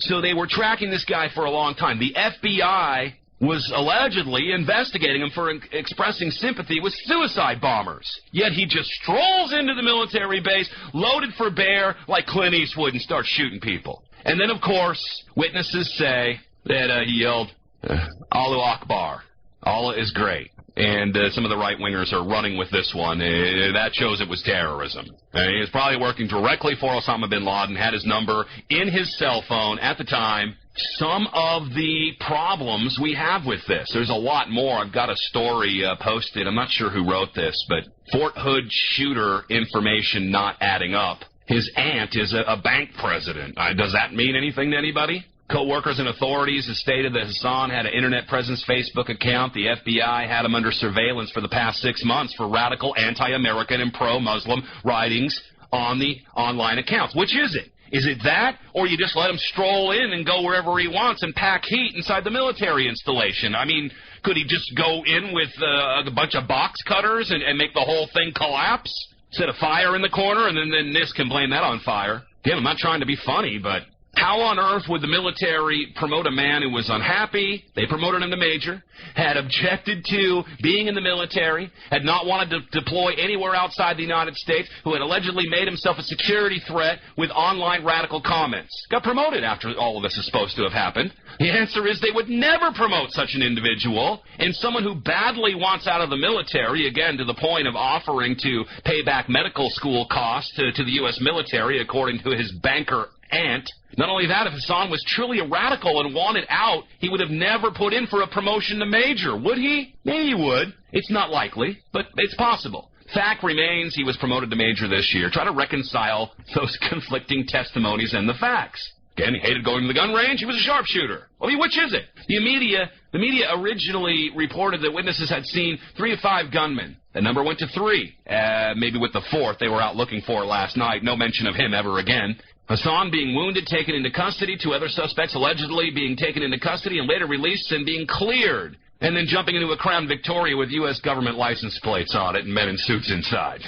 So they were tracking this guy for a long time. The FBI was allegedly investigating him for expressing sympathy with suicide bombers. Yet he just strolls into the military base, loaded for bear, like Clint Eastwood, and starts shooting people. And then, of course, witnesses say that he yelled, Allahu Akbar. Allah is great. And some of the right-wingers are running with this one. That shows it was terrorism. He was probably working directly for Osama bin Laden, had his number in his cell phone at the time. Some of the problems we have with this. There's a lot more. I've got a story posted. I'm not sure who wrote this, but Fort Hood shooter information not adding up. His aunt is a bank president. Does that mean anything to anybody? Co-workers and authorities have stated that Hassan had an internet presence Facebook account. The FBI had him under surveillance for the past 6 months for radical anti-American and pro-Muslim writings on the online accounts. Which is it? Is it that, or you just let him stroll in and go wherever he wants and pack heat inside the military installation? I mean, could he just go in with a bunch of box cutters and make the whole thing collapse? Set a fire in the corner, and then NIST can blame that on fire. Again, I'm not trying to be funny, but how on earth would the military promote a man who was unhappy? They promoted him to major, had objected to being in the military, had not wanted to deploy anywhere outside the United States, who had allegedly made himself a security threat with online radical comments. Got promoted after all of this is supposed to have happened. The answer is they would never promote such an individual, and someone who badly wants out of the military, again, to the point of offering to pay back medical school costs to the U.S. military, according to his banker aunt. Not only that, if Hassan was truly a radical and wanted out, he would have never put in for a promotion to major, would he? Maybe he would. It's not likely, but it's possible. Fact remains, he was promoted to major this year. Try to reconcile those conflicting testimonies and the facts. Again, he hated going to the gun range. He was a sharpshooter. I mean, which is it? The media originally reported that witnesses had seen 3 to 5 gunmen. The number went to 3. Maybe with the 4th they were out looking for last night. No mention of him ever again. Hassan being wounded, taken into custody, 2 other suspects allegedly being taken into custody and later released and being cleared, and then jumping into a Crown Victoria with U.S. government license plates on it and men in suits inside.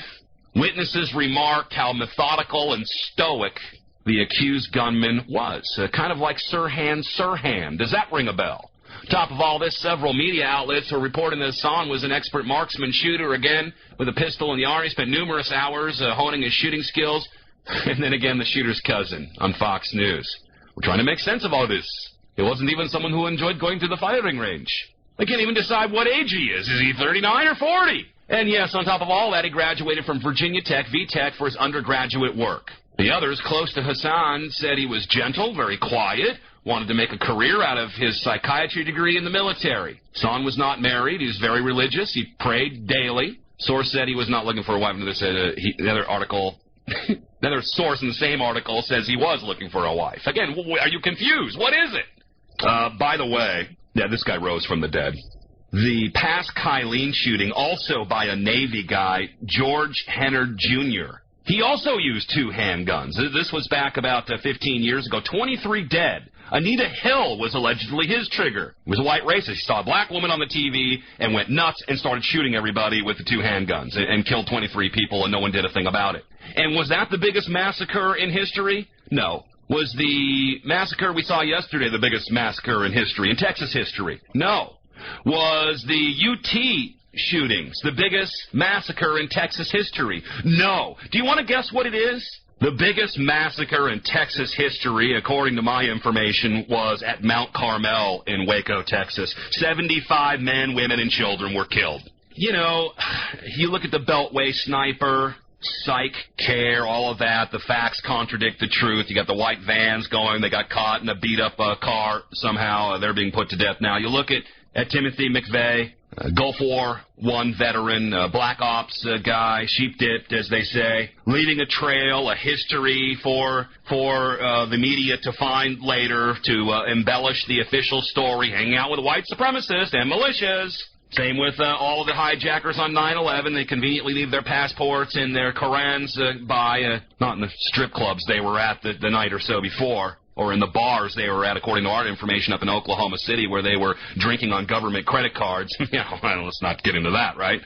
Witnesses remarked how methodical and stoic the accused gunman was, kind of like Sirhan Sirhan. Does that ring a bell? Top of all this, several media outlets are reporting that Hassan was an expert marksman shooter, again, with a pistol in the army, spent numerous hours honing his shooting skills. And then again, the shooter's cousin on Fox News. We're trying to make sense of all this. He wasn't even someone who enjoyed going to the firing range. They can't even decide what age he is. Is he 39 or 40? And yes, on top of all that, he graduated from Virginia Tech, VTech, for his undergraduate work. The others close to Hassan said he was gentle, very quiet, wanted to make a career out of his psychiatry degree in the military. Hassan was not married. He was very religious. He prayed daily. Source said he was not looking for a wife. The other article... Another source in the same article says he was looking for a wife. Again, are you confused? What is it? By the way, this guy rose from the dead. The past Kylene shooting, also by a Navy guy, George Hennard Jr. He also used 2 handguns. This was back about 15 years ago. 23 dead. Anita Hill was allegedly his trigger. He was a white racist. He saw a black woman on the TV and went nuts and started shooting everybody with the 2 handguns and killed 23 people, and no one did a thing about it. And was that the biggest massacre in history? No. Was the massacre we saw yesterday the biggest massacre in history, in Texas history? No. Was the UT shootings the biggest massacre in Texas history? No. Do you want to guess what it is? The biggest massacre in Texas history, according to my information, was at Mount Carmel in Waco, Texas. 75 men, women, and children were killed. You know, you look at the Beltway sniper, psych care, all of that. The facts contradict the truth. You got the white vans going. They got caught in a beat-up car somehow. They're being put to death now. You look at Timothy McVeigh, Gulf War I veteran, Black Ops guy, sheep-dipped, as they say, leaving a trail, a history for the media to find later, to embellish the official story, hanging out with white supremacists and militias. Same with all of the hijackers on 9/11. They conveniently leave their passports and their Korans not in the strip clubs they were at the night or so before, or in the bars they were at, according to our information, up in Oklahoma City, where they were drinking on government credit cards. Let's not get into that, right?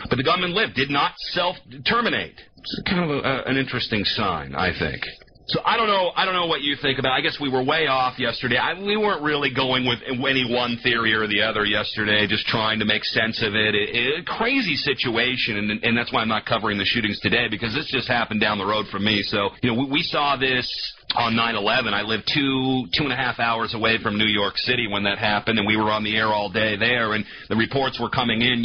But the gunman lived, did not self-terminate. It's kind of an interesting sign, I think. So I don't know what you think about it. I guess we were way off yesterday. We weren't really going with any one theory or the other yesterday, just trying to make sense of it. A crazy situation, and that's why I'm not covering the shootings today, because this just happened down the road from me. So, we saw this on 9/11. I lived two and a half hours away from New York City when that happened, and we were on the air all day there, and the reports were coming in,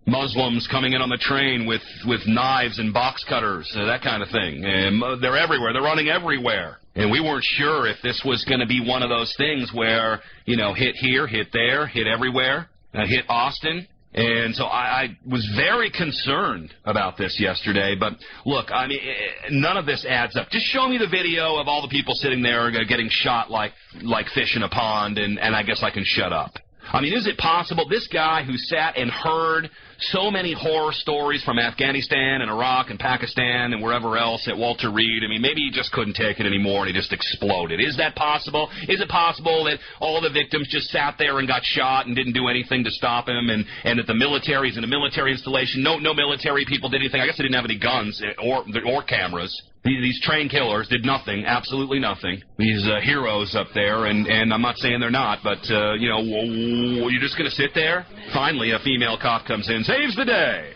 Muslims coming in on the train with knives and box cutters, that kind of thing. And they're everywhere. They're running everywhere. And we weren't sure if this was going to be one of those things where, hit here, hit there, hit everywhere, hit Austin. And so I was very concerned about this yesterday. But, look, none of this adds up. Just show me the video of all the people sitting there getting shot like fish in a pond, and I guess I can shut up. Is it possible this guy who sat and heard so many horror stories from Afghanistan and Iraq and Pakistan and wherever else at Walter Reed, maybe he just couldn't take it anymore and he just exploded. Is that possible? Is it possible that all the victims just sat there and got shot and didn't do anything to stop him, and that the military's in a military installation, no military people did anything? I guess they didn't have any guns or cameras. These train killers did nothing, absolutely nothing. These heroes up there, and I'm not saying they're not, but, you're just going to sit there? Finally, a female cop comes in, saves the day.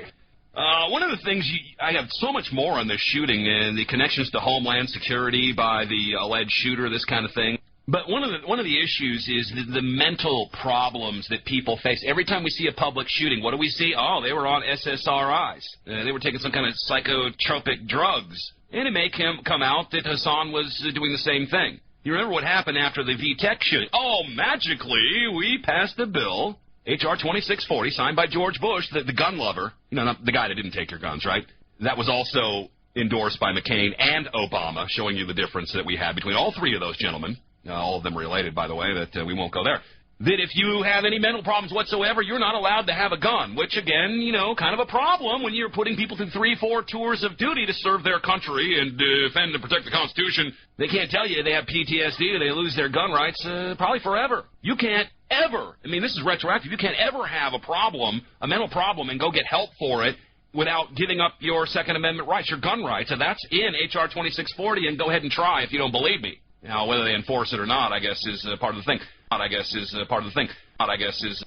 One of the things, I have so much more on this shooting and the connections to Homeland Security by the alleged shooter, this kind of thing. But one of the issues is the mental problems that people face. Every time we see a public shooting, what do we see? Oh, they were on SSRIs. They were taking some kind of psychotropic drugs. And it may come out that Hassan was doing the same thing. You remember what happened after the VTech shooting? Oh, magically, we passed a bill, H.R. 2640, signed by George Bush, the gun lover. Not the guy that didn't take your guns, right? That was also endorsed by McCain and Obama, showing you the difference that we had between all three of those gentlemen. All of them related, by the way, that we won't go there. That if you have any mental problems whatsoever, you're not allowed to have a gun, which, again, kind of a problem when you're putting people through 3-4 tours of duty to serve their country and defend and protect the Constitution. They can't tell you they have PTSD or they lose their gun rights probably forever. You can't ever, this is retroactive, you can't ever have a problem, a mental problem, and go get help for it without giving up your Second Amendment rights, your gun rights. And that's in H.R. 2640, and go ahead and try if you don't believe me. Now, whether they enforce it or not, I guess, is part of the thing.